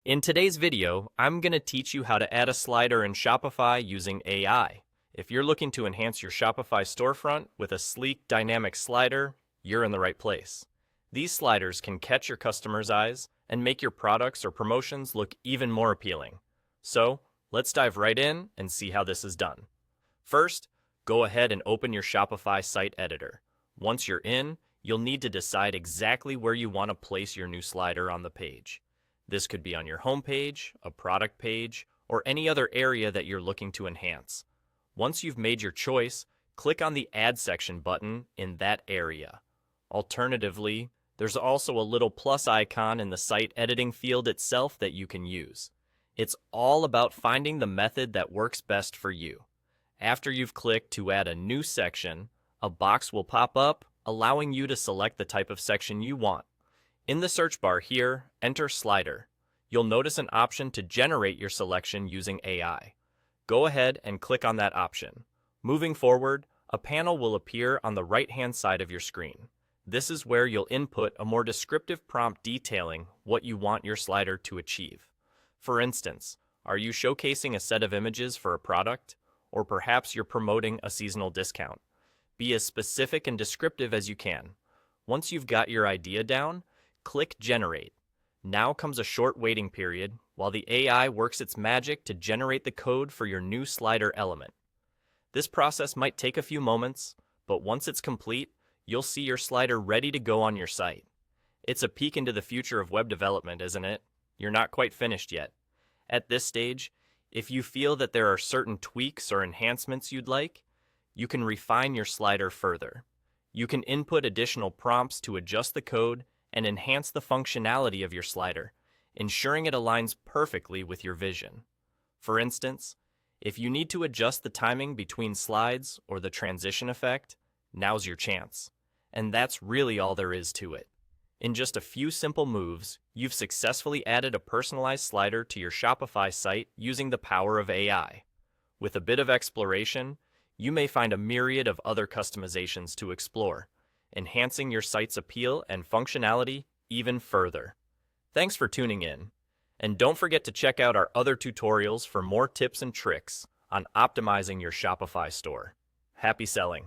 In today's video, I'm going to teach you how to add a slider in Shopify using AI. If you're looking to enhance your Shopify storefront with a sleek, dynamic slider, you're in the right place. These sliders can catch your customers' eyes and make your products or promotions look even more appealing. So, let's dive right in and see how this is done. First, go ahead and open your Shopify site editor. Once you're in, you'll need to decide exactly where you want to place your new slider on the page. This could be on your home page, a product page, or any other area that you're looking to enhance. Once you've made your choice, click on the Add Section button in that area. Alternatively, there's also a little plus icon in the site editing field itself that you can use. It's all about finding the method that works best for you. After you've clicked to add a new section, a box will pop up, allowing you to select the type of section you want. In the search bar here, enter slider. You'll notice an option to generate your selection using AI. Go ahead and click on that option. Moving forward, a panel will appear on the right-hand side of your screen. This is where you'll input a more descriptive prompt detailing what you want your slider to achieve. For instance, are you showcasing a set of images for a product? Or perhaps you're promoting a seasonal discount? Be as specific and descriptive as you can. Once you've got your idea down, click Generate. Now comes a short waiting period while the AI works its magic to generate the code for your new slider element. This process might take a few moments, but once it's complete, you'll see your slider ready to go on your site. It's a peek into the future of web development, isn't it? You're not quite finished yet. At this stage, if you feel that there are certain tweaks or enhancements you'd like, you can refine your slider further. You can input additional prompts to adjust the code and enhance the functionality of your slider, ensuring it aligns perfectly with your vision. For instance, if you need to adjust the timing between slides or the transition effect, now's your chance. And that's really all there is to it. In just a few simple moves, you've successfully added a personalized slider to your Shopify site using the power of AI. With a bit of exploration, you may find a myriad of other customizations to explore, enhancing your site's appeal and functionality even further. Thanks for tuning in, and don't forget to check out our other tutorials for more tips and tricks on optimizing your Shopify store. Happy selling!